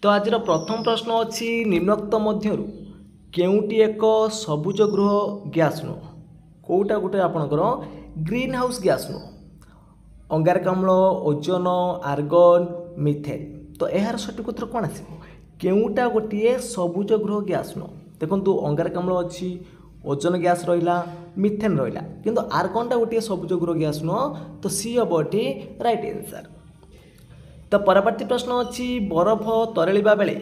तो आज प्रथम प्रश्न अच्छी निम्नोक्त मध्य केउटी एक सबुज गृह गैस नुह कौटा गोटे आपणकर ग्रीन हाउस गैस नुह अंगारकाम्ल ओजोन आर्गन मिथेन। तो यार सठिक उत्तर कौन आस केउटा गोटे सबुज गृह गैस नुह देखो अंगारकाम्ल अच्छी ओजोन गैस रहा मिथेन रहा किंतु आर्गनटा गोटे सबुज गृह गैस नुह तो सी हम ये राइट आंसर। तो परवर्ती प्रश्न अच्छी बरफ तरलिबा बेले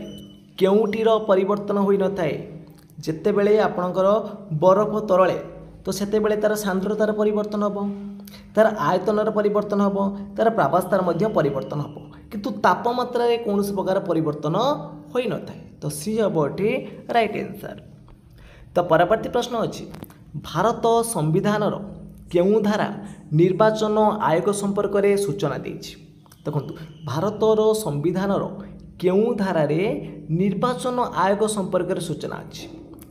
केउटीर परिवर्तन होई न थाए जेते बेले आपणकर बरफ तरले तो सेते बेले तार सांद्रतार परिवर्तन हम तार आयतनर परिवर्तन हम तार प्रावास्तार मध्य परिवर्तन हम किंतु तापमात्रा रे कौन प्रकार परिवर्तन होई न थाए तो सी हम ये राइट आंसर। तो परवर्ती प्रश्न अच्छी भारत संविधान केउ धारा निर्वाचन आयोग संपर्क में सूचना देछि देखो भारतर संविधान केउ धारे निर्वाचन आयोग संपर्क में सूचना अच्छी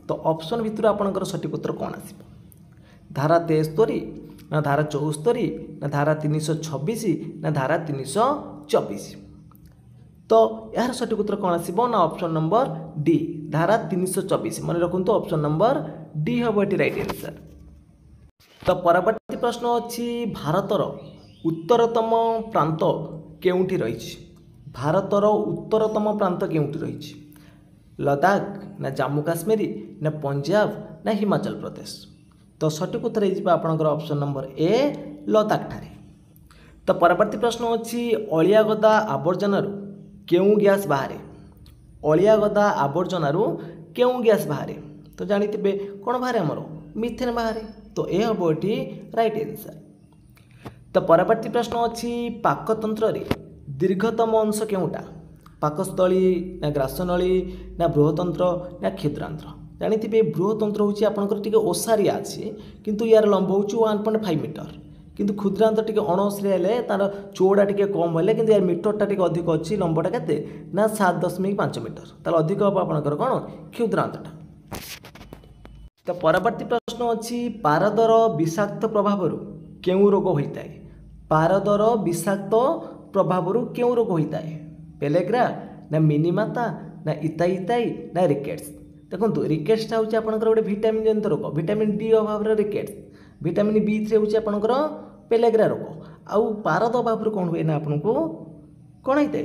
तो ऑप्शन भितर आपंकर सठिक उत्तर कौन आस धारा 73 ना धारा 74 ना धारा 326 ना धारा 324 तो यार सठिक उत्तर कौन आसो ना ऑप्शन नंबर डी धारा 324 मन रखु ऑप्शन नंबर डी हम ये राइट आंसर। तो परवर्ती प्रश्न अच्छी भारतर उत्तरतम प्रांत केउठी रही भारतर उत्तरतम प्रांत केउठी रही लद्दाख ना जम्मू काश्मीर ना पंजाब ना हिमाचल प्रदेश तो सठिक उत्तर आपंकर ऑप्शन नंबर ए लद्दाख ठारे। तो परवर्ती प्रश्न अच्छी अलिया गदा आवर्जनारू केउ गैस बाहर अलिया गदा आवर्जनारू केउ गैस बाहर तो जानी कौन बाहर आमर मिथेन बाहर तो यह हम ये राइट आंसर। तो परवर्ती प्रश्न अच्छी पाकतंत्र दीर्घतम अंश केउटा पाकस्थली ना ग्रासनली ना बृहतंत्र ना क्षुद्रांत्र जानी बृहतंत्र हूँ आपंकर टी ओसारिया अच्छी किंतु यार लंब हूँ 1.5 मीटर किंतु क्षुद्रांत टी अणओसरिया हेले तार चौड़ा टी कम हेल्ले कि यार मीटरटा टी अधिक अच्छी लंबटा के ना 7.5 मीटर ताल अधिक हम आपंकर कौन क्षुद्रांतटा। तो परवर्ती प्रश्न अच्छी पारदर विषाक्त प्रभाव केउ रोग होता है पारदर विषाक्त प्रभाव क्यों रोग होता है पेलेग्रा ना मिनीमाता ना इताई ना रिकेट्स देखो रिकेट्सटा हूँ आपंकर गोटे भिटामिन जनित रोग भिटामिन डी अभाव रिकेट्स भिटामिन B3 हूँ आपंकर पेलेग्रा रोग आउ पारद अभाव कौन हुए ना आपन को कौन होता है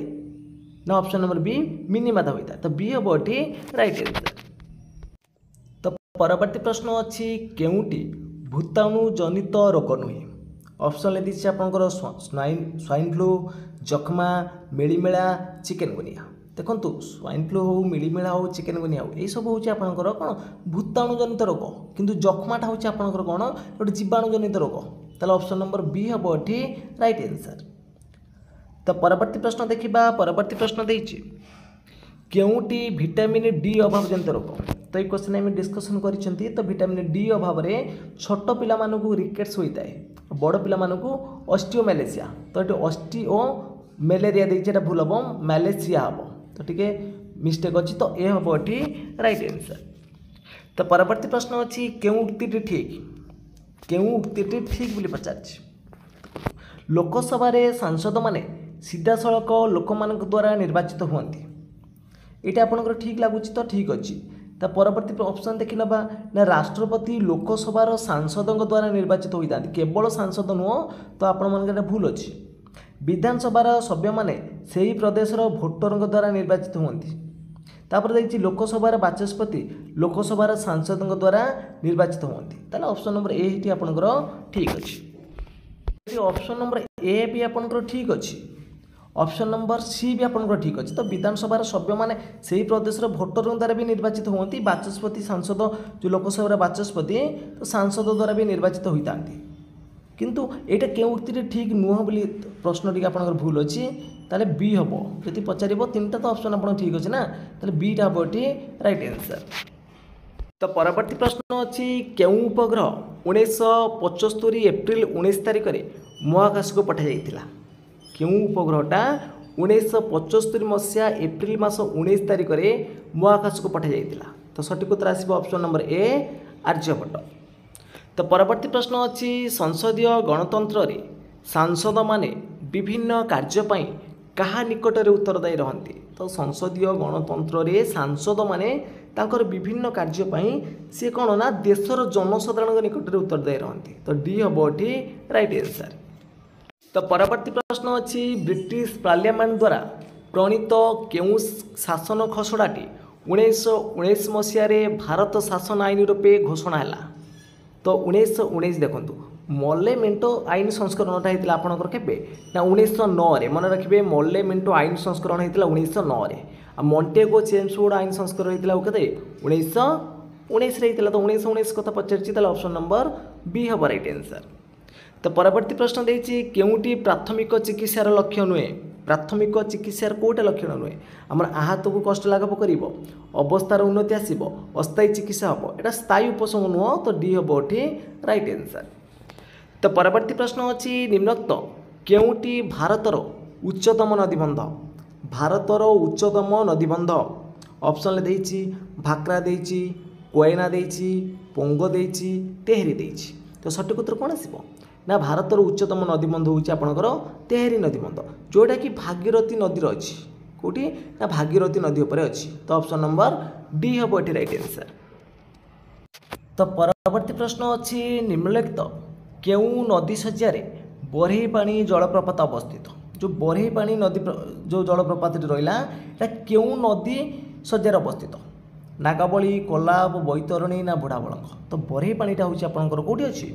ना ऑप्शन नंबर बी मिनीमाता होता है तो बी हम ये राइट आंसर। तो परवर्ती प्रश्न अच्छी केउटी भूताणु जनित रोग नुहे ऑप्शन ले दीजिए आपंकर स्वाइन फ्लू जखमा मिलीमेला चिकेनगुनिया देखो स्वाइन फ्लू हो मिलीमेला हो चिकेनगुनिया हो यही सब हूँ आपंकर कौन भूताणु जनित रोग किंतु जखमाटा हूँ आपंकर कौन गोटे जीवाणु जनित रोग ताहले ऑप्शन नंबर बी हम ये राइट आंसर। तो परवर्ती प्रश्न देखा परवर्ती प्रश्न देछि केउटी विटामिन डी अभाव जनित रोग तो ये क्वेश्चन आम डिस्कसन करिसेंती तो विटामिन डी अभाव छोट पिला मानकु रिकेट्स होता है बड़ पिला मानकु ऑस्टियोमैलेसिया तो ये ऑस्टियो मैलेरिया देखिए भूल हम मैलेसिया हम तो टी मिस्टेक अच्छी तो ये हम ये राइट आंसर। तो परवर्ती प्रश्न अच्छी केउ उक्ति ठीक केउ उक्ति ठीक बोली पचार लोकसभा सांसद माने सीधा सड़क लोक द्वारा निर्वाचित हुंती ये आपंकर ठीक लगुच तो ठीक अच्छी ता परवर्ती ऑप्शन देखी नवा ना राष्ट्रपति लोकसभार सांसद द्वारा निर्वाचित होता केवल सांसद नुह तो आपण मन भूल अच्छी विधानसभार सभ्य माने सही प्रदेशर भोटर द्वारा निर्वाचित होती तापर देखिए लोकसभार बाचस्पति लोकसभार सांसद द्वारा निर्वाचित होती ताले ऑप्शन नंबर ए ही आपंकर ठीक अच्छी ऑप्शन नंबर ए भी आपंकर ठीक अच्छी ऑप्शन नंबर सी भी आपंकर ठीक अच्छे तो विधानसभार सभ्य माने सही प्रदेशर भोटर द्वारा भी निर्वाचित होती बाचस्पति सांसद जो लोकसभार बाचस्पति तो सांसद द्वारा भी निर्वाचित होता किंतु यहाँ क्यों उक्ति ठीक नुह बोली प्रश्न टी आपंकर भूल अच्छी ताले बी हम जब पचार तीन तो ऑप्शन आप ठीक अच्छे ना ताले बीटा हम ये राइट आंसर। तो परवर्ती प्रश्न अच्छी केउ उपग्रह 1975 एप्रिल 19 तारिख में महाकाश को पठा जाइथिला केउ उपग्रहटा 1975 मसीहा एप्रिल मास 19 तारिख में महाकाश को पठा जाइथिला तो सठिक उत्तर आसिबो ऑप्शन नंबर ए आर्यभट्ट। तो परवर्ती प्रश्न अच्छी संसदीय गणतंत्र रे सांसद माने विभिन्न कार्यपाई କାହା ନିକଟରେ ଉତ୍ତରଦାୟୀ ରହନ୍ତି? ତ ସଂସଦୀୟ ଗଣତନ୍ତ୍ରରେ ସାଂସଦ ମାନେ ତାଙ୍କର ବିଭିନ୍ନ କାର୍ଯ୍ୟ ପାଇଁ ସେ କ'ଣ ନା ଦେଶର ଜନସାଧାରଣଙ୍କ ନିକଟରେ ଉତ୍ତରଦାୟୀ ରହନ୍ତି। ତ ଡି ହେବ ଏଠି ରାଇଟ୍ ଆନ୍ସର୍। ତ ପରବର୍ତ୍ତୀ ପ୍ରଶ୍ନ ଅଛି ବ୍ରିଟିଶ ପାର୍ଲିଆମେଣ୍ଟ ଦ୍ୱାରା ପ୍ରଣୀତ କେଉଁ ଶାସନ ଖସଡ଼ାଟି 1919 ମସିହାରେ ଭାରତ ଶାସନ ଆଇନ ରୂପେ ଘୋଷଣା ହେଲା? ତ 1919 ଦେଖନ୍ତୁ ମଲେ ମେଣ୍ଟୋ ଆଇନ ସଂସ୍କରଣଟା ହେଇଥିଲା ଆପଣଙ୍କର କେବେ ନା 1909ରେ। ମନେ ରଖିବେ ମଲେ ମେଣ୍ଟୋ ଆଇନ ସଂସ୍କରଣ ହେଇଥିଲା 1909ରେ। ଆଉ ମଣ୍ଟେଗୋ ଚେମ୍ସଫୋର୍ଡ ଆଇନ ସଂସ୍କରଣ ହେଇଥିଲା କେତେ 1919ରେ ହେଇଥିଲା। ତ 1919 କଥା ପଚାରିଛି, ତାହେଲେ ଅପସନ୍ ନମ୍ବର ବି ହେବ ରାଇଟ୍ ଆନ୍ସର୍। ତ ପରବର୍ତ୍ତୀ ପ୍ରଶ୍ନ ଦେଇଛି କେଉଁଟି ପ୍ରାଥମିକ ଚିକିତ୍ସାର ଲକ୍ଷ୍ୟ ନୁହେଁ? ପ୍ରାଥମିକ ଚିକିତ୍ସାର କେଉଁଟା ଲକ୍ଷଣ ନୁହେଁ? ଆମର ଆହତକୁ କଷ୍ଟ ଲାଘବ କରିବ, ଅବସ୍ଥାର ଉନ୍ନତି ଆସିବ, ଅସ୍ଥାୟୀ ଚିକିତ୍ସା ହେବ। ଏଇଟା ସ୍ଥାୟୀ ଉପଶମ ନୁହଁ। ତ ଡି ହେବ ଏଠି ରାଇଟ୍ ଆନ୍ସର୍। ତ ପରବର୍ତ୍ତୀ ପ୍ରଶ୍ନ ଅଛି ନିମ୍ନୋକ୍ତ କେଉଁଟି ଭାରତର ଉଚ୍ଚତମ ନଦୀବନ୍ଧ? ଭାରତର ଉଚ୍ଚତମ ନଦୀବନ୍ଧ ଅପସନ୍ରେ ଦେଇଛି ଭାକ୍ରା ଦେଇଛି, କୋୟନା ଦେଇଛି, ପୋଙ୍ଗ ଦେଇଛି, ତେହେରି ଦେଇଛି। ତ ସଠିକ୍ ଉତ୍ତର କ'ଣ ଆସିବ ନା ଭାରତର ଉଚ୍ଚତମ ନଦୀବନ୍ଧ ହେଉଛି ଆପଣଙ୍କର ତେହେରି ନଦୀବନ୍ଧ, ଯେଉଁଟାକି ଭାଗୀରଥୀ ନଦୀର ଅଛି। କେଉଁଠି ନା ଭାଗୀରଥୀ ନଦୀ ଉପରେ ଅଛି। ତ ଅପସନ୍ ନମ୍ବର ଡି ହେବ ଏଠି ରାଇଟ୍ ଆନ୍ସର୍। ତ ପରବର୍ତ୍ତୀ ପ୍ରଶ୍ନ ଅଛି ନିମ୍ନଲିଖିତ କେଉଁ ନଦୀ ଶଯ୍ୟାରେ ବରେହି ପାଣି ଜଳପ୍ରପାତ ଅବସ୍ଥିତ? ଯେଉଁ ବରେହି ପାଣି ନଦୀ ଯେଉଁ ଜଳପ୍ରପାତଟି ରହିଲା এটা କେଉଁ ନଦୀ ଶଯ୍ୟାରେ ଅବସ୍ଥିତ? ନାଗାବଳୀ, କୋଲାବ, ବୈତରଣୀ ନା ବୁଢ଼ାବଳଙ୍ଗ? ତ ବରେହି ପାଣିଟା ହେଉଛି ଆପଣଙ୍କର କେଉଁଠି ଅଛି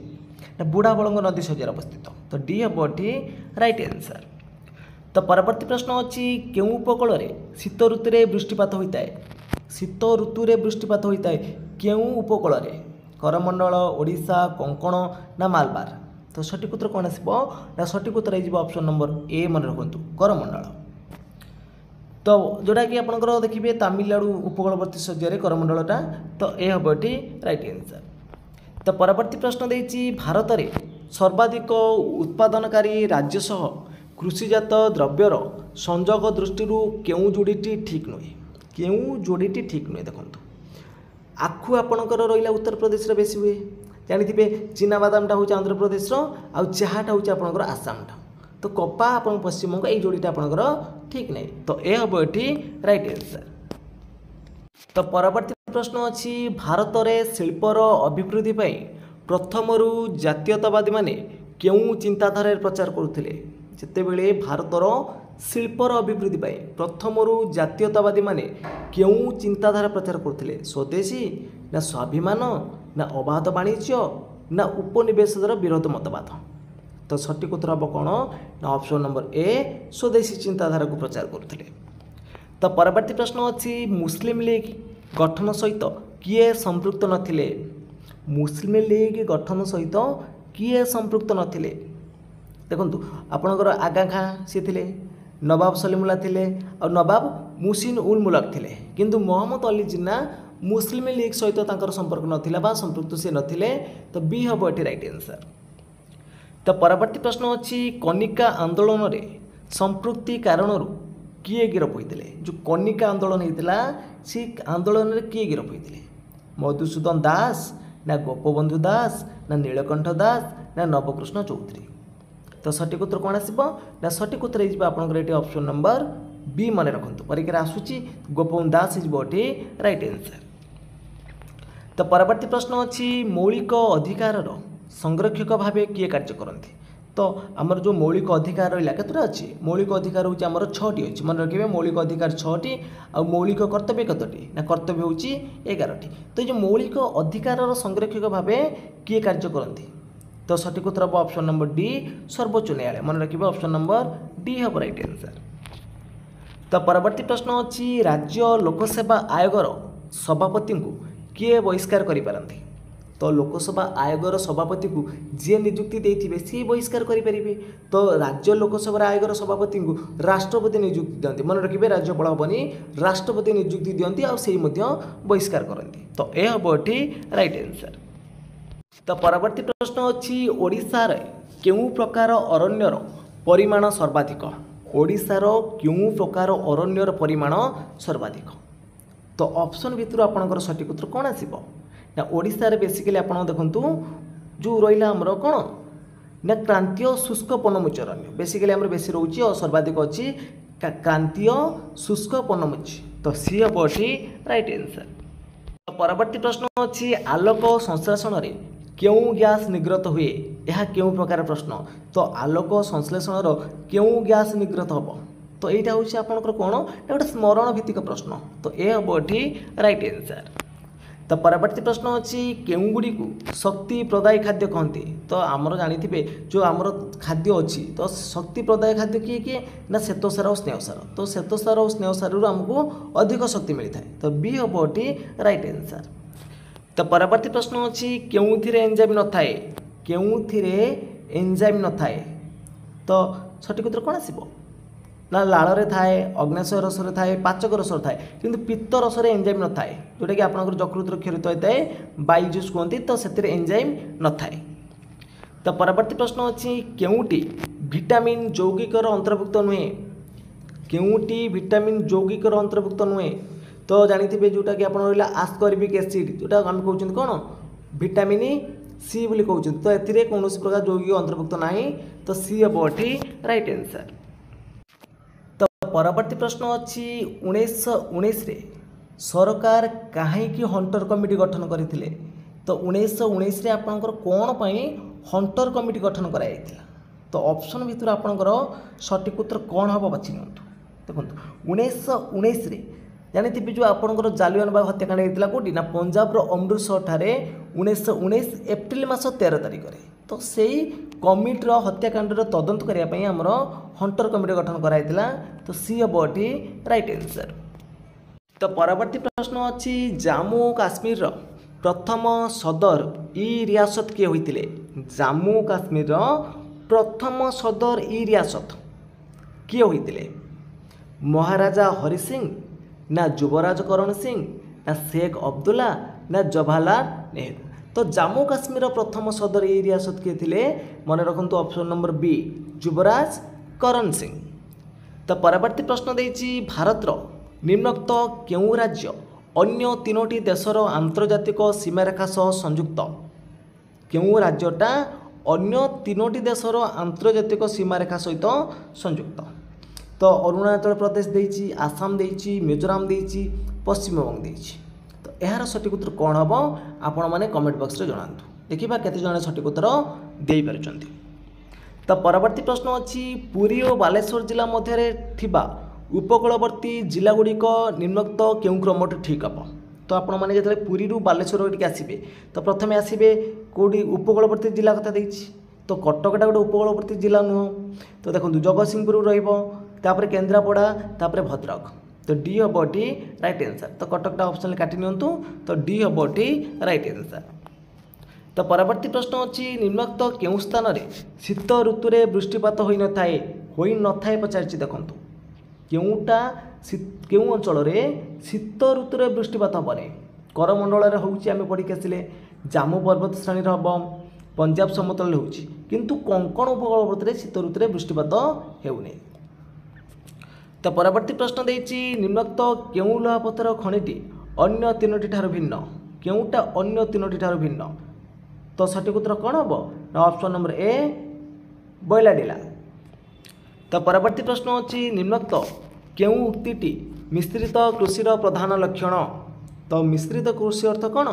ନା ବୁଢ଼ାବଳଙ୍ଗ ନଦୀ ଶଯ୍ୟାରେ ଅବସ୍ଥିତ। ତ ଡି ହେବ ଏଠି ରାଇଟ୍ ଆନ୍ସର୍। ତ ପରବର୍ତ୍ତୀ ପ୍ରଶ୍ନ ଅଛି କେଉଁ ଉପକୂଳରେ ଶୀତ ଋତୁରେ ବୃଷ୍ଟିପାତ ହୋଇଥାଏ? ଶୀତ ଋତୁରେ ବୃଷ୍ଟିପାତ ହୋଇଥାଏ କେଉଁ ଉପକୂଳରେ? କରମଣ୍ଡଳ, ଓଡ଼ିଶା, କୋଙ୍କଣ ନା ମାଲବାର? ତ ସଠିକ୍ ଉତ୍ତର କ'ଣ ଆସିବ ନା ସଠିକ୍ ଉତ୍ତର ହେଇଯିବ ଅପସନ୍ ନମ୍ବର ଏ, ମନେ ରଖନ୍ତୁ କରମଣ୍ଡଳ। ତ ଯେଉଁଟାକି ଆପଣଙ୍କର ଦେଖିବେ ତାମିଲନାଡ଼ୁ ଉପକୂଳବର୍ତ୍ତୀ ଶଯ୍ୟାରେ କରମଣ୍ଡଳଟା। ତ ଏ ହେବ ଏଠି ରାଇଟ୍ ଆନ୍ସର୍। ତ ପରବର୍ତ୍ତୀ ପ୍ରଶ୍ନ ଦେଇଛି ଭାରତରେ ସର୍ବାଧିକ ଉତ୍ପାଦନକାରୀ ରାଜ୍ୟ ସହ କୃଷିଜାତ ଦ୍ରବ୍ୟର ସଂଯୋଗ ଦୃଷ୍ଟିରୁ କେଉଁ ଯୋଡ଼ିଟି ଠିକ୍ ନୁହେଁ? କେଉଁ ଯୋଡ଼ିଟି ଠିକ୍ ନୁହେଁ? ଦେଖନ୍ତୁ ଆଖୁ ଆପଣଙ୍କର ରହିଲା ଉତ୍ତରପ୍ରଦେଶରେ ବେଶୀ ହୁଏ, ଜାଣିଥିବେ ଚିନାବାଦାମଟା ହେଉଛି ଆନ୍ଧ୍ରପ୍ରଦେଶର, ଆଉ ଚାହାଟା ହେଉଛି ଆପଣଙ୍କର ଆସାମଟା। ତ କପା ଆପଣଙ୍କ ପଶ୍ଚିମବଙ୍ଗ, ଏଇ ଯୋଡ଼ିଟା ଆପଣଙ୍କର ଠିକ୍ ନାହିଁ। ତ ଏ ହେବ ଏଠି ରାଇଟ୍ ଆନ୍ସର୍। ତ ପରବର୍ତ୍ତୀ ପ୍ରଶ୍ନ ଅଛି ଭାରତରେ ଶିଳ୍ପର ଅଭିବୃଦ୍ଧି ପାଇଁ ପ୍ରଥମରୁ ଜାତୀୟତାବାଦୀମାନେ କେଉଁ ଚିନ୍ତାଧାରାରେ ପ୍ରଚାର କରୁଥିଲେ? ଯେତେବେଳେ ଭାରତର ଶିଳ୍ପର ଅଭିବୃଦ୍ଧି ପାଇଁ ପ୍ରଥମରୁ ଜାତୀୟତାବାଦୀମାନେ କେଉଁ ଚିନ୍ତାଧାରା ପ୍ରଚାର କରୁଥିଲେ? ସ୍ୱଦେଶୀ ନା ସ୍ୱାଭିମାନ ନା ଅବାଧ ବାଣିଜ୍ୟ ନା ଉପନିବେଶର ବିରୋଧ ମତବାଦ? ତ ସଠିକ୍ ଉତ୍ତର ହେବ କ'ଣ ନା ଅପସନ୍ ନମ୍ବର ଏ, ସ୍ୱଦେଶୀ ଚିନ୍ତାଧାରାକୁ ପ୍ରଚାର କରୁଥିଲେ। ତ ପରବର୍ତ୍ତୀ ପ୍ରଶ୍ନ ଅଛି ମୁସଲିମ ଲିଗ୍ ଗଠନ ସହିତ କିଏ ସମ୍ପୃକ୍ତ ନଥିଲେ? ମୁସଲିମ ଲିଗ୍ ଗଠନ ସହିତ କିଏ ସମ୍ପୃକ୍ତ ନଥିଲେ? ଦେଖନ୍ତୁ ଆପଣଙ୍କର ଆଗା ଖାଁ ସିଏ ଥିଲେ, ନବାବ ସଲିମୁଲ୍ଲାହ ଥିଲେ, ଆଉ ନବାବ ମୁହସିନ ଉଲ୍ ମୁଲକ ଥିଲେ। କିନ୍ତୁ ମହମ୍ମଦ ଅଲି ଜିନ୍ନା ମୁସଲିମ ଲିଗ୍ ସହିତ ତାଙ୍କର ସମ୍ପର୍କ ନଥିଲା ବା ସମ୍ପୃକ୍ତ ସେ ନଥିଲେ। ତ ବି ହେବ ଏଠି ରାଇଟ୍ ଆନ୍ସର୍। ତ ପରବର୍ତ୍ତୀ ପ୍ରଶ୍ନ ଅଛି କନିକା ଆନ୍ଦୋଳନରେ ସମ୍ପୃକ୍ତି କାରଣରୁ କିଏ ଗିରଫ ହୋଇଥିଲେ? ଯେଉଁ କନିକା ଆନ୍ଦୋଳନ ହେଇଥିଲା ସେ ଆନ୍ଦୋଳନରେ କିଏ ଗିରଫ ହୋଇଥିଲେ? ମଧୁସୂଦନ ଦାସ ନା ଗୋପବନ୍ଧୁ ଦାସ ନା ନୀଳକଣ୍ଠ ଦାସ ନା ନବକୃଷ୍ଣ ଚୌଧୁରୀ? ତ ସଠିକ୍ ଉତ୍ତର କ'ଣ ଆସିବ ନା ସଠିକ୍ ଉତ୍ତର ହେଇଯିବ ଆପଣଙ୍କର ଏଠି ଅପସନ୍ ନମ୍ବର ବି, ମନେ ରଖନ୍ତୁ ପରୀକ୍ଷାରେ ଆସୁଛି ଗୋପବନ୍ଧୁ ଦାସ ହେଇଯିବ ଏଠି ରାଇଟ୍ ଆନ୍ସର୍। ତ ପରବର୍ତ୍ତୀ ପ୍ରଶ୍ନ ଅଛି ମୌଳିକ ଅଧିକାରର ସଂରକ୍ଷକ ଭାବେ କିଏ କାର୍ଯ୍ୟ କରନ୍ତି? ତ ଆମର ଯେଉଁ ମୌଳିକ ଅଧିକାର ରହିଲା କେତେଟା ଅଛି? ମୌଳିକ ଅଧିକାର ହେଉଛି ଆମର 6ଟି ଅଛି, ମନେ ରଖିବେ ମୌଳିକ ଅଧିକାର 6ଟି, ଆଉ ମୌଳିକ କର୍ତ୍ତବ୍ୟ କେତୋଟି ନା କର୍ତ୍ତବ୍ୟ ହେଉଛି 11ଟି। ତ এই ଯେଉଁ ମୌଳିକ ଅଧିକାରର ସଂରକ୍ଷକ ଭାବେ କିଏ କାର୍ଯ୍ୟ କରନ୍ତି? ତ ସଠିକ୍ ଉତ୍ତର ହେବ ଅପସନ୍ ନମ୍ବର ଡି, ସର୍ବୋଚ୍ଚ ନ୍ୟାୟାଳୟ। ମନେ ରଖିବେ ଅପସନ୍ ନମ୍ବର ଡି ହେବ ରାଇଟ୍ ଆନ୍ସର୍। ତ ପରବର୍ତ୍ତୀ ପ୍ରଶ୍ନ ଅଛି ରାଜ୍ୟ ଲୋକସେବା ଆୟୋଗର ସଭାପତିଙ୍କୁ କିଏ ବହିଷ୍କାର କରିପାରନ୍ତି? ତ ଲୋକସଭା ଆୟୋଗର ସଭାପତିକୁ ଯିଏ ନିଯୁକ୍ତି ଦେଇଥିବେ ସିଏ ବହିଷ୍କାର କରିପାରିବେ। ତ ରାଜ୍ୟ ଲୋକସଭା ଆୟୋଗର ସଭାପତିଙ୍କୁ ରାଷ୍ଟ୍ରପତି ନିଯୁକ୍ତି ଦିଅନ୍ତି, ମନେ ରଖିବେ ରାଜ୍ୟପାଳ ହେବନି, ରାଷ୍ଟ୍ରପତି ନିଯୁକ୍ତି ଦିଅନ୍ତି, ଆଉ ସେଇ ମଧ୍ୟ ବହିଷ୍କାର କରନ୍ତି। ତ ଏ ହେବ ଏଠି ରାଇଟ୍ ଆନ୍ସର୍। ତ ପରବର୍ତ୍ତୀ ପ୍ରଶ୍ନ ଅଛି ଓଡ଼ିଶାରେ କେଉଁ ପ୍ରକାର ଅରଣ୍ୟର ପରିମାଣ ସର୍ବାଧିକ? ଓଡ଼ିଶାର କେଉଁ ପ୍ରକାର ଅରଣ୍ୟର ପରିମାଣ ସର୍ବାଧିକ? ତ ଅପସନ୍ ଭିତରୁ ଆପଣଙ୍କର ସଠିକ୍ ଉତ୍ତର କ'ଣ ଆସିବ ନା ଓଡ଼ିଶାରେ ବେସିକାଲି ଆପଣ ଦେଖନ୍ତୁ ଯେଉଁ ରହିଲା ଆମର କ'ଣ ନା କ୍ରାନ୍ତୀୟ ଶୁଷ୍କ ପର୍ଣ୍ଣମୋଚୀ ଅରଣ୍ୟ ବେସିକାଲି ଆମର ବେଶୀ ରହୁଛି ଆଉ ସର୍ବାଧିକ ଅଛି क्रांतीय शुष्क पर्णमोची तो सी हम एटी राइट आंसर। परवर्ती प्रश्न अच्छी आलोक संश्लेषण रे क्यों गैस निर्गत हुए यह क्यों प्रकार प्रश्न तो आलोक संश्लेषण क्यों गैस निर्गत हम तो यहाँ हूँ आपंकर कौन गोटे स्मरण भित्तिक प्रश्न तो ये हम ये राइट आंसर। तो परवर्ती प्रश्न अच्छी केउँ गुड़ी को शक्ति प्रदायी खाद्य कहते तो आमर जानी जो आमर खाद्य अच्छी तो शक्ति प्रदायी खाद्य किए किए ना श्वेतसार और स्नेहसार तो श्वेतसार और स्नेहसार आमको अधिक शक्ति मिलता है तो बी हम ये राइट आंसर। तो परवर्ती प्रश्न अच्छी क्यों एंजाइम न थाए क्यों एंजाइम न थाए तो सठिक उत्तर कौन आसो ना लाड़ में थाए अग्नाशय रस थाए पाचक रस थाए किंतु पित्त रस एंजाइम न थाए जोटा कि आपंकर यकृतर क्षरित होता है बाइल जूस कहते तो से एंजाइम न थाए। तो परवर्ती प्रश्न अच्छी केउटी विटामिन यौगिकर अंतर्भुक्त नुहे केउटी विटामिन यौगिकर अंतर्भुक्त नुहे तो जानी जोटा कि आप रहा आस्कॉर्बिक एसिड जोटा आम कहते कौन विटामिन सी बोली कहते तो ए कौन प्रकार यौगिक अंतर्भुक्त ना तो सी हम ये राइट आंसर। तो परवर्ती प्रश्न अच्छी 1919 रे सरकार कहीं हंटर कमिटी गठन करते तो 1919 रे आपंकर कौन पाई हंटर कमिटी गठन कराइला तो ऑप्शन भितर आपंकर सठिक उत्तर कौन हम बाछि देखो 1919 रे जानी जो आपंकर जालियानबाग हत्याकांड होता कौटी ना पंजाब अमृतसर ठारे 1919 एप्रिल मास 13 तारिख में तो सही कमिटर हत्याकांडर तदंत करने आमर हंटर कमिटी गठन कराइला तो सी हम ये राइट आंसर। तो परवर्ती प्रश्न अच्छी जम्मू काश्मीर प्रथम सदर ई रियासत किए होते जम्मू काश्मीर प्रथम सदर ई रियासत किए होते महाराजा हरि सिंह ना युवराज करण सिंह ना शेख अब्दुल्ला ना जवाहरलाल नेहरू तो जम्मू काश्मीर प्रथम सदर ई रियासत किए थे मन रखु ऑप्शन नंबर बी युवराज करण सिंह। तो परवर्ती प्रश्न देछि भारतर निम्नोक्त केउं राज्य अन्य तीनोटी देशर आंतर्जातिक सीमारेखा सह संयुक्त केउं राज्यटा अन्य तीनोटी देशर आंतर्जातिक सीमारेखा सहित संयुक्त तो अरुणाचल प्रदेश देछि आसाम देछि मिजोराम देछि पश्चिमबंग देछि तो यार सठिक उत्तर कौन हम आपण मैंने कमेंट बॉक्स रे जणातु देखिबा केते जण सठिक उत्तर देई पारुचंती। तो परवर्ती प्रश्न अच्छी पुरी और बालेश्वर जिला मध्य थिबा उपकूलवर्ती जिलागुड़िक निम्नोक्त केउं क्रमटे ठीक हम तो आपण मैंने जो पुरी बालेश्वर आसबे तो प्रथम आसबे कौटी उपकूलवर्ती जिला कथा देछि तो कटकटा गोटे उपकूलवर्ती जिला नुह तो देखो जगतसिंहपुर रही केन्द्रापड़ा तापर भद्रक तो डी हम ये राइट आंसर तो कटकटा ऑप्शन काटि नियंतु तो डी हम ये राइट आंसर। तो परवर्ती प्रश्न अच्छी निम्नोक्त केउं स्थान रे शीत ऋतु रे वृष्टिपात होई न थाए पचारि देखु केउटा केउं अंचल रे शीत ऋतु रे वृष्टिपात हेनी करमंडल होउची आमे पढ़ी आसिले जाम्मू पर्वत श्रेणी हम पंजाब समतल होउची किंतु कोंकण उपकूलवर्ती रे शीत ऋतु रे वृष्टिपात हेउनी। तो परवर्ती प्रश्न देछि निम्नोक्त केउं लौहपथर खनिटी अन्य तीनोटी ठार भिन्न केउंटा अन्य तीनोटी ठार भिन्न तो सठिक उत्तर कौन हम ना ऑप्शन नंबर ए बैलाडिला। तो परवर्ती प्रश्न अच्छी निम्नोक्त केउं उक्तिटी मिश्रित कृषिर प्रधान लक्षण तो मिश्रित कृषि अर्थ कौन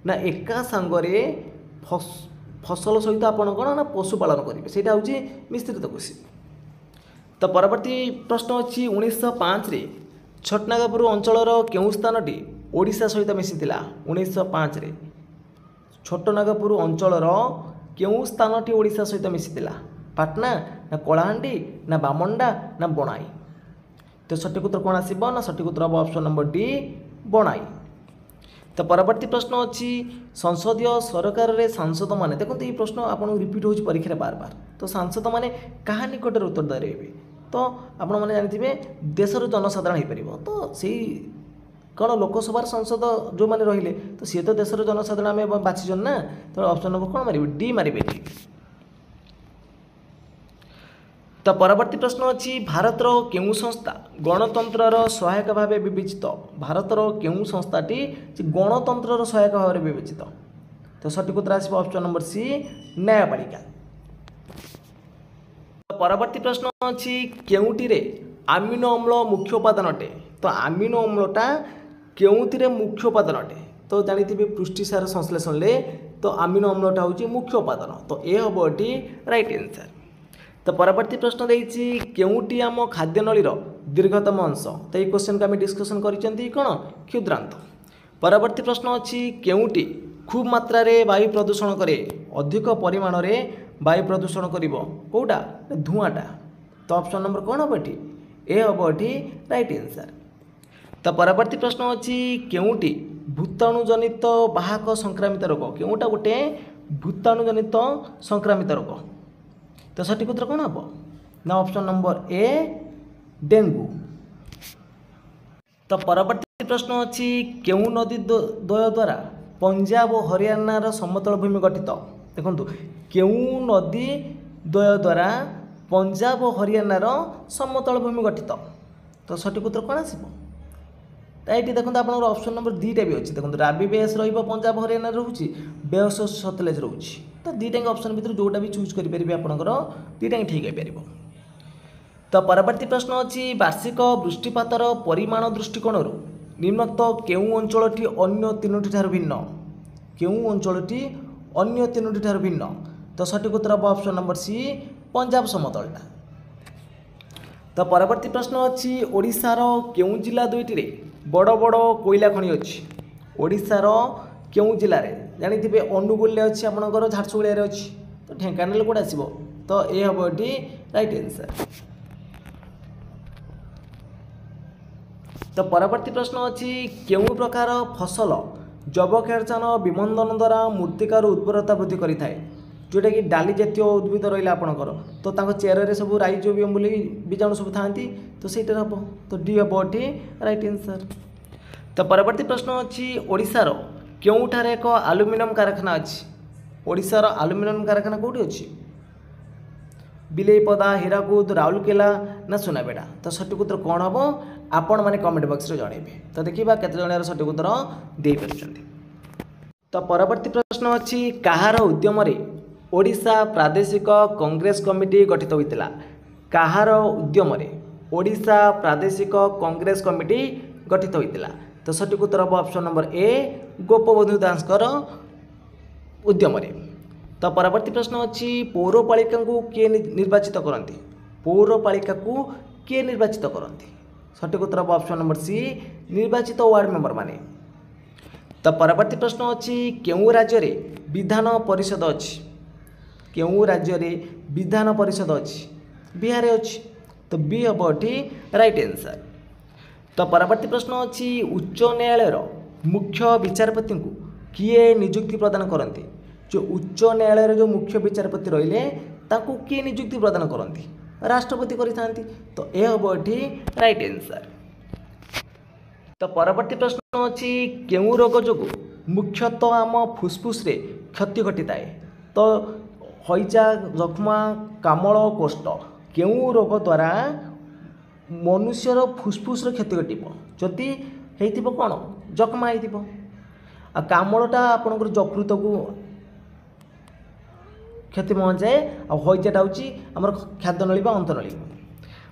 ना एका सांगरे फसल सहित आपण कौन ना पशुपालन करेंगे से हूँ मिश्रित कृषि। तो परवर्ती प्रश्न अच्छी 1905 रे छटनागपुर अंचलर केउं स्थानटी ओडिशा सहित मिशिथिला 1905 रे छोटनागपुर अंचलर केउं स्थानटी ओडिशा सहित मिशिथिला पाटना ना कलाहांडी ना बामंडा ना बणाई तो सठिक उत्तर कौन आसब ना सठिक उत्तर हम ऑप्शन नंबर डी बणाई। तो परवर्ती प्रश्न अच्छी संसदीय सरकार रे सांसद माने देखो ये प्रश्न आपको रिपीट हो परीक्षा बार बार तो सांसद माने कहा निकट उत्तरदायी रही तो आपण मैंने जानते देशर जनसाधारण हो पार तो से कौन लोकसभार सांसद जो मैंने रहिले तो सी तो देशर जनसाधारण आम बाछिछन ना तो ऑप्शन नंबर कौन मारे डी मारे। तो परवर्ती प्रश्न अच्छी भारतर केउं संस्था गणतंत्र सहायक भाव विवेचित भारतर केउं संस्थाटी गणतंत्र सहायक भाव विवेचित तो सठिक उत्तर आसब ऑप्शन नंबर सी न्यायपालिका। परवर्ती प्रश्न अच्छी केउंटी रे आमिनो अम्ल मुख्य उपादान अटे तो आमिनो अम्लटा केउथिरे मुख्य उपादान अटे तो जानिथिबे पुष्टिसार संश्लेषण ले तो आमिनो अम्लटा होची मुख्य उपादान तो ए हबो एटी राइट आंसर। तो परवर्ती प्रश्न देइछि केउटी आम खाद्य नळीर दीर्घतम अंश तो ये क्वेश्चन को आम डिस्कसन करिसेंती कोन क्षुद्रांत। परवर्ती प्रश्न अछि केउटी खूब मात्रा रे वायु प्रदूषण करे अधिक परिमाण रे वायु प्रदूषण करिवो कोउटा धुआटा तो ऑप्शन नंबर कोन हबो एटी ए हबो एटी राइट आंसर। तो परवर्ती प्रश्न अछि केउटी भूताणु जनित बाहक संक्रामित रोग केउटा गोटे भूताणु जनित संक्रामित रोग तो सठिक उत्तर कौन हम ना ऑप्शन नंबर ए डेंगू। तो परवर्ती प्रश्न अछि केउ नदी द्वय द्वारा पंजाब और हरियाणार समतल भूमि गठित देखो केउ नदी द्वय द्वारा पंजाब और हरियाणार समतल भूमि गठित तो सठिक उत्तर कौन आसो ये देखो आप ऑप्शन नंबर दुईटा भी अच्छी देखो राबी बेस पंजाब हरियाणा रोचे बेस सतलेज रोचे तो दुईटा ऑप्शन भर जोटा भी चूज करेंगे आपंकर दुईटा ठीक हो। तो परवर्ती प्रश्न अच्छी वार्षिक वृष्टिपातर परिमाण दृष्टिकोण निम्नोक्त केउ अंचलटी अन्य तीनोटी ठार भिन्न केउ अंचलटी अन्य तीनोटी ठार भिन्न तो सठिक उत्तर हम ऑप्शन नंबर सी पंजाब समतलटा। तो परवर्ती प्रश्न अच्छी ओडिशार केउ जिला दुईटी बड़ बड़ कोयला खनि अच्छी ओडिशार केउ जिले में जानी अनुगुल अच्छी आपंकर झारसुगुड़िया अच्छी तो ढेंकानाल कौट आसो तो ये हम ये राइट आंसर। तो परवर्ती प्रश्न अच्छी केउ प्रकार फसल जैवक्षारजान विमंदन द्वारा मृत्तिकार उर्वरता वृद्धि करें जोटा कि डाली जातीय उद्भिद रहा आपंकर तो चेयर सब राइजोबियम बोली बीजाणु सब था तो सहीटार हम तो डी हम ये राइट आंसर। तो परवर्ती प्रश्न अच्छी ओडिशार केउठारे एक आलुमिनियम कारखाना अच्छी ओडिशार आलुमिनियम कारखाना कौटी अच्छी बिलेईपदा हीराकुद राउरकेला ना सुनाबेड़ा तो सठिक उत्तर कौन हम आपण मैंने कमेंट बॉक्स रे जणेबे तो देखिबा केते जणर सठिक उत्तर दे परछन्ती। तो परवर्ती प्रश्न अच्छी कहार उद्यम रे ओडिशा प्रादेशिक कांग्रेस कमिटी गठित होइतिला कहार उद्यम रे ओडिशा प्रादेशिक कांग्रेस कमिटी गठित होइतिला तो सठिक उत्तर हम ऑप्शन नंबर ए गोपबंधु दासकर उद्यम रे। तो परवर्ती प्रश्न अच्छी पौरपालिका को किए निर्वाचित करती पौरपालिका को किए निर्वाचित करती सठिक उत्तर हम ऑप्शन नंबर सी निर्वाचित वार्ड मेंबर माने। तो परवर्ती प्रश्न अच्छी केउ राज्य रे विधान परिषद अच्छी केउ राज्य रे विधान परिषद अच्छी बिहार अच्छी तो बी हम ये राइट आंसर। तो परवर्ती प्रश्न अच्छी उच्च न्यायालय मुख्य विचारपति को किए नियुक्ति प्रदान करती जो उच्च न्यायालय जो मुख्य विचारपति रहिले ताकू किए नियुक्ति प्रदान करती राष्ट्रपति करिथांती तो ए हम ये राइट आंसर। तो परवर्ती प्रश्न अच्छी केउ रोग जो मुख्यतः आम फुसफुस रे क्षति घटिताए तो हईजा जख्मा कामल कोष्ठ केउ रोग द्वारा मनुष्यर फुसफुस क्षति घटो जदि हो कौन जख्मा हो कामलटा आपंकर जकृत को क्षति पहुँचाए हईजाटा हूँ आम खाद्य नली अंतनली।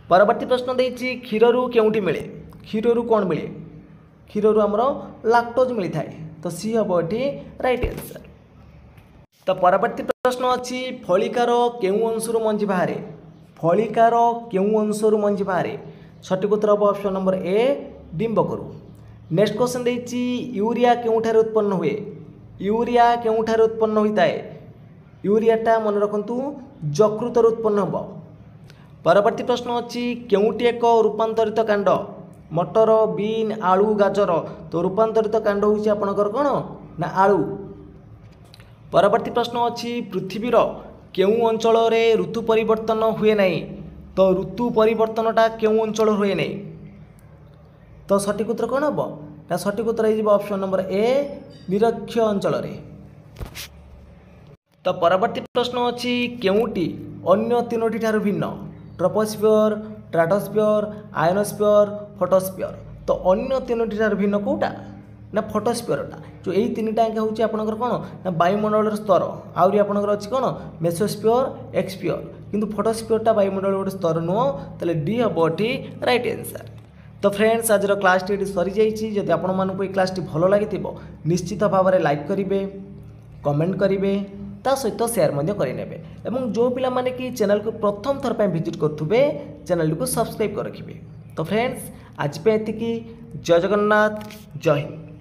परवर्ती प्रश्न देती क्षीर केउटी मिले क्षीर कौन मिले क्षीर आमर लाक्टोज मिलता है तो सी हम ये राइट आंसर। तो परवर्ती प्रश्न अच्छी फलिकार केउ अंशर मंजी बाहर फलिकार केउ अंशर मंजी बाहर सठिक उत्तर हम ऑप्शन नंबर ए डिंबकरू। नेक्स्ट क्वेश्चन देती यूरिया केउठारे उत्पन्न हुए यूरिया केउठारे उत्पन्न होता है यूरियाटा मन रखु जकृतर उत्पन्न हम। परवर्ती प्रश्न अच्छी केउटी एक रूपांतरित कांड मटर बीन आलू गाजर तो रूपांतरित कांड हूँ आपणकर कौन ना आलू। परवर्ती प्रश्न अच्छी पृथ्वीर केउ अंचल ऋतु परिवर्तन हुए नहीं तो ऋतु परिवर्तनटा केउ अंचल हुए नहीं तो सठिक उत्तर कौन हम ना सठिक उत्तर हो ऑप्शन नंबर ए निरक्ष अंचल रे। तो परवर्ती प्रश्न अच्छी केउटी अन्य तीनोटी ठार भिन्न ट्रोपोस्फियर स्ट्राटोस्फियर आयनोस्फियर फोटोस्फियर तो अन्य तीनोटी ठार भिन्न कौटा ना फोटोस्फियरटा जो यही तीन टाइम हूँ आपंकर कौन ना वायुमंडल स्तर आहरी आपंकर अच्छी कौन मेसोस्फियर एक्सफियर କିନ୍ତୁ ଫଟୋସ୍ଫିୟରଟା ବାୟୁମଣ୍ଡଳ ଗୋଟେ ସ୍ତର ନୁହଁ। ତାହେଲେ ଡି ହେବ ଏଠି ରାଇଟ୍ ଆନ୍ସର୍। तो फ्रेंड्स आज क्लासटी ये सरी जाइए। जदि आपण मानक ये क्लासटी भल लगी निश्चित भाव में लाइक करेंगे, कमेंट करेंगे, ता सहित शेयर करेंगे और जो पिला माने कि चैनल को प्रथम थर पर विजिट करुवे चैनल को सब्सक्राइब कर रखिए। तो फ्रेंड्स आज पे एतिकी। जय जगन्नाथ, जय हिंद।